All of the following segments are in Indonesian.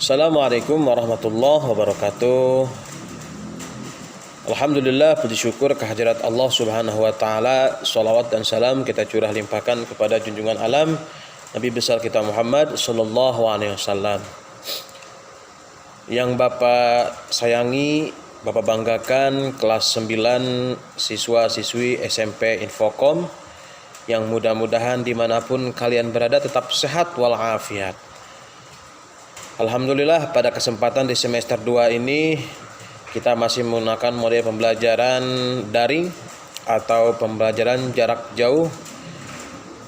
Assalamualaikum warahmatullahi wabarakatuh. Alhamdulillah, puji syukur kehadirat Allah Subhanahu wa taala. Shalawat dan salam kita curah limpahkan kepada junjungan alam Nabi besar kita Muhammad sallallahu alaihi wasallam. Yang Bapak sayangi, Bapak banggakan kelas 9 siswa-siswi SMP Infokom, yang mudah-mudahan dimanapun kalian berada tetap sehat walafiat. Alhamdulillah, pada kesempatan di semester 2 ini kita masih menggunakan model pembelajaran daring atau pembelajaran jarak jauh.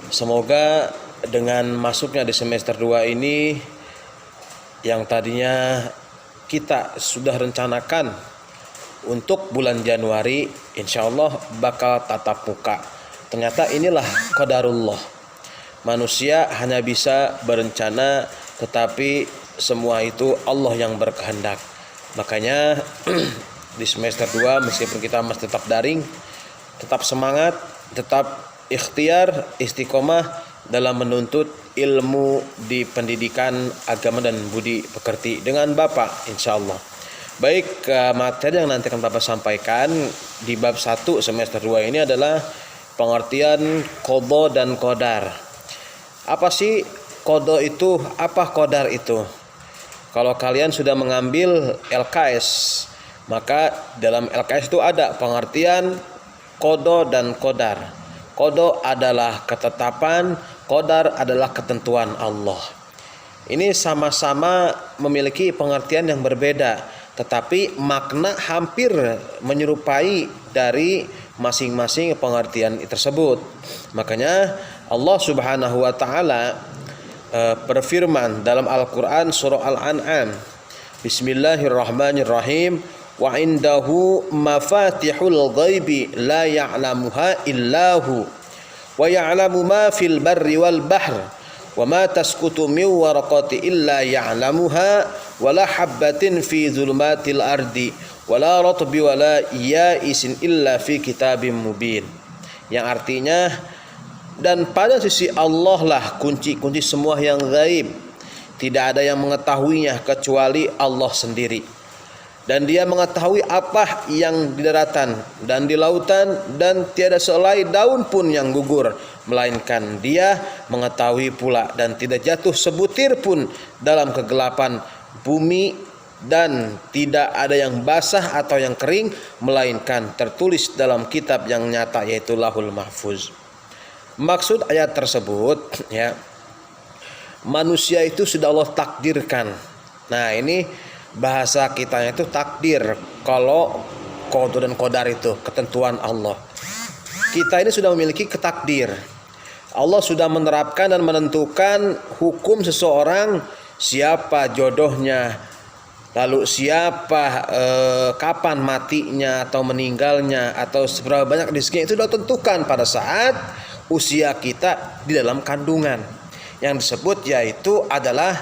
Semoga dengan masuknya di semester 2 ini, yang tadinya kita sudah rencanakan untuk bulan Januari insya Allah bakal tatap muka, ternyata inilah qadarullah. Manusia hanya bisa berencana, tetapi semua itu Allah yang berkehendak. Makanya di semester 2 meskipun kita masih tetap daring, tetap semangat, tetap ikhtiar, istiqomah dalam menuntut ilmu di pendidikan agama dan budi pekerti dengan Bapak insya Allah. Baik, materi yang nanti akan Bapak sampaikan di bab 1 semester 2 ini adalah pengertian qada dan qadar. Apa sih qada itu? Apa qadar itu? Kalau kalian sudah mengambil LKS, maka dalam LKS itu ada pengertian qada dan qadar. Qada adalah ketetapan, qadar adalah ketentuan Allah. Ini sama-sama memiliki pengertian yang berbeda, tetapi makna hampir menyerupai dari masing-masing pengertian tersebut. Makanya Allah Subhanahu wa taala berfirman dalam Al-Quran surah Al-An'am, Bismillahirrahmanirrahim, wa indahu mafatihul ghaibi la ya'lamuha illahu wa ya'lamu ma fil barri wal bahr wa ma tasqutu min waraqati illa ya'lamuha wa la habbatin fi dhulumatil ardi wa la ratbi wa la ya'isin illa fi kitabim mubin. Yang artinya, dan pada sisi Allah lah kunci-kunci semua yang gaib. Tidak ada yang mengetahuinya kecuali Allah sendiri. Dan Dia mengetahui apa yang di daratan dan di lautan, dan tiada sehelai daun pun yang gugur, melainkan Dia mengetahui pula, dan tidak jatuh sebutir pun dalam kegelapan bumi, dan tidak ada yang basah atau yang kering, melainkan tertulis dalam kitab yang nyata, yaitu Lauhul Mahfuz. Maksud ayat tersebut, ya, manusia itu sudah Allah takdirkan. Nah, ini bahasa kitanya itu takdir. Kalau qada dan qadar itu ketentuan Allah. Kita ini sudah memiliki ketakdir. Allah sudah menerapkan dan menentukan hukum seseorang, siapa jodohnya, lalu siapa kapan matinya atau meninggalnya, atau seberapa banyak rezekinya, itu sudah tentukan pada saat usia kita di dalam kandungan. Yang disebut yaitu adalah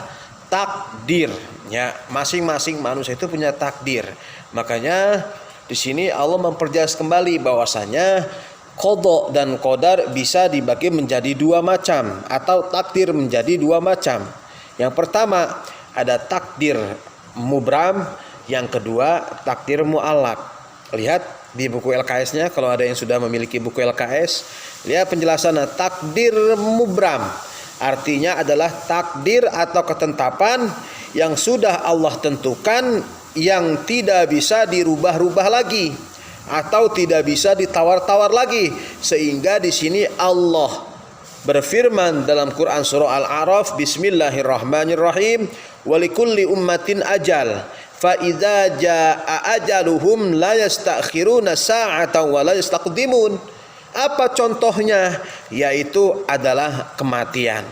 takdir. Ya, masing-masing manusia itu punya takdir. Makanya di sini Allah memperjelas kembali bahwasanya qada dan qadar bisa dibagi menjadi dua macam, atau takdir menjadi dua macam. Yang pertama ada takdir mubram, yang kedua takdir mu'allaq. Lihat di buku LKS-nya, kalau ada yang sudah memiliki buku LKS, lihat penjelasan takdir mubram. Artinya adalah takdir atau ketetapan yang sudah Allah tentukan, yang tidak bisa dirubah-rubah lagi atau tidak bisa ditawar-tawar lagi. Sehingga di sini Allah berfirman dalam Quran surah Al-A'raf, Bismillahirrahmanirrahim, walikulli ummatin ajal fa idza jaa ajaluhum la yastakhiruna sa'atan wa la yastaqdimun. Apa contohnya? Yaitu adalah kematian.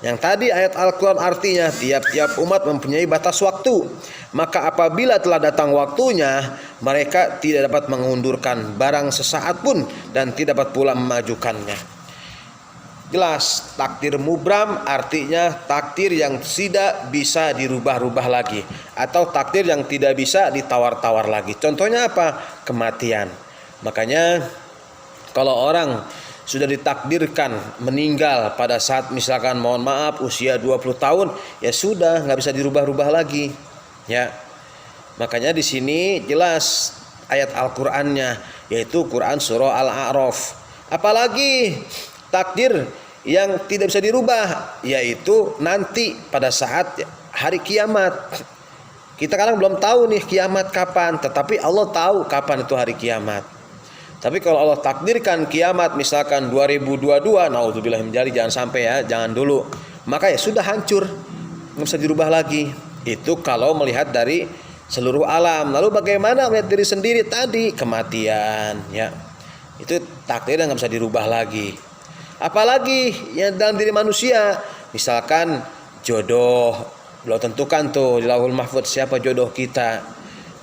Yang tadi ayat Al-Quran artinya tiap-tiap umat mempunyai batas waktu. Maka apabila telah datang waktunya, mereka tidak dapat mengundurkan barang sesaat pun, dan tidak dapat pula memajukannya. Jelas, takdir mubram artinya takdir yang tidak bisa dirubah-rubah lagi, atau takdir yang tidak bisa ditawar-tawar lagi. Contohnya apa? Kematian. Makanya kalau orang sudah ditakdirkan meninggal pada saat misalkan mohon maaf usia 20 tahun, ya sudah nggak bisa dirubah-rubah lagi. Ya. Makanya di sini jelas ayat Al-Qur'annya, yaitu Quran surah Al-A'raf. Apalagi takdir yang tidak bisa dirubah, yaitu nanti pada saat hari kiamat. Kita kadang belum tahu nih kiamat kapan, tetapi Allah tahu kapan itu hari kiamat. Tapi kalau Allah takdirkan kiamat misalkan 2022, naudzubillah min dzalik, jangan sampai ya, jangan dulu. Maka ya sudah hancur, nggak bisa dirubah lagi. Itu kalau melihat dari seluruh alam. Lalu bagaimana melihat diri sendiri tadi? Kematian, ya. Itu takdir yang nggak bisa dirubah lagi. Apalagi yang dalam diri manusia, misalkan jodoh, belum tentukan tuh di Lauhul Mahfuz siapa jodoh kita.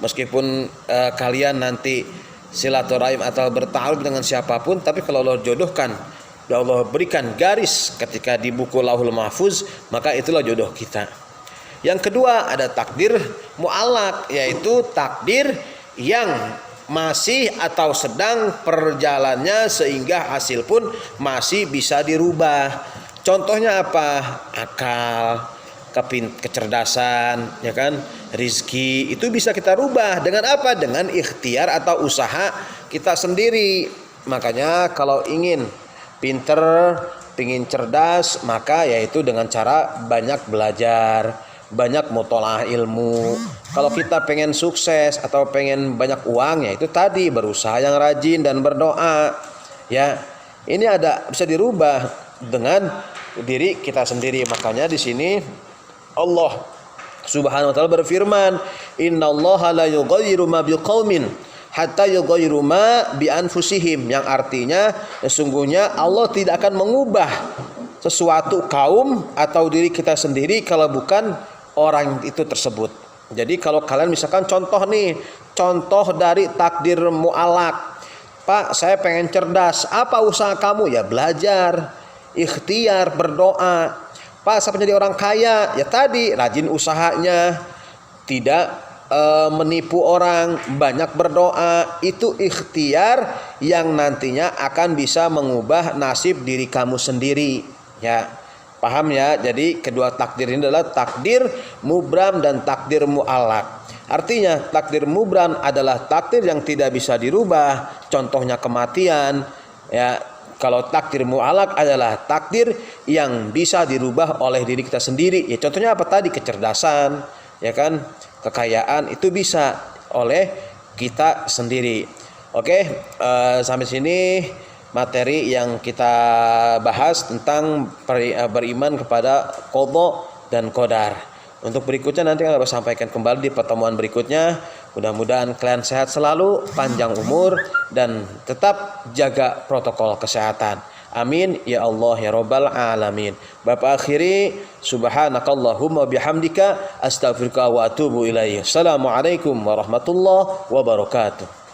Meskipun kalian nanti silaturahim atau bertaaruf dengan siapapun, tapi kalau Allah jodohkan, Allah berikan garis ketika di buku Lauhul Mahfuz, maka itulah jodoh kita. Yang kedua ada takdir mu'allaq, yaitu takdir yang masih atau sedang perjalanannya sehingga hasil pun masih bisa dirubah. Contohnya apa? Akal, kecerdasan, ya kan, rizki, itu bisa kita rubah dengan apa? Dengan ikhtiar atau usaha kita sendiri. Makanya kalau ingin pinter, ingin cerdas, maka yaitu dengan cara banyak belajar, banyak mutolaah ilmu. Kalau kita pengen sukses atau pengen banyak uang, ya itu tadi berusaha yang rajin dan berdoa. Ya, ini ada bisa dirubah dengan diri kita sendiri. Makanya di sini Allah Subhanahu wa taala berfirman, "Innallaha la yughayyiru ma biqaumin hatta yughayyiru ma bi anfusihim." Yang artinya sesungguhnya Allah tidak akan mengubah sesuatu kaum atau diri kita sendiri kalau bukan orang itu tersebut. Jadi kalau kalian misalkan contoh dari takdir mu'allaq. Pak, saya pengen cerdas. Apa usaha kamu? Ya belajar, ikhtiar, berdoa. Pak, saya pengen jadi orang kaya. Ya tadi, rajin usahanya, tidak menipu orang, banyak berdoa. Itu ikhtiar yang nantinya akan bisa mengubah nasib diri kamu sendiri. Ya, paham ya? Jadi kedua takdir ini adalah takdir mubram dan takdir mu'allaq. Artinya takdir mubram adalah takdir yang tidak bisa dirubah, contohnya kematian. Ya, kalau takdir mu'allaq adalah takdir yang bisa dirubah oleh diri kita sendiri. Ya contohnya apa tadi? Kecerdasan, ya kan? Kekayaan itu bisa oleh kita sendiri. Oke, sampai sini materi yang kita bahas tentang beriman kepada qadha dan qadar. Untuk berikutnya nanti akan saya sampaikan kembali di pertemuan berikutnya. Mudah-mudahan kalian sehat selalu, panjang umur, dan tetap jaga protokol kesehatan. Amin ya Allah ya Rabbal alamin. Bapak akhiri, subhanakallahumma bihamdika astaghfiruka wa atubu ilaih. Assalamualaikum warahmatullahi wabarakatuh.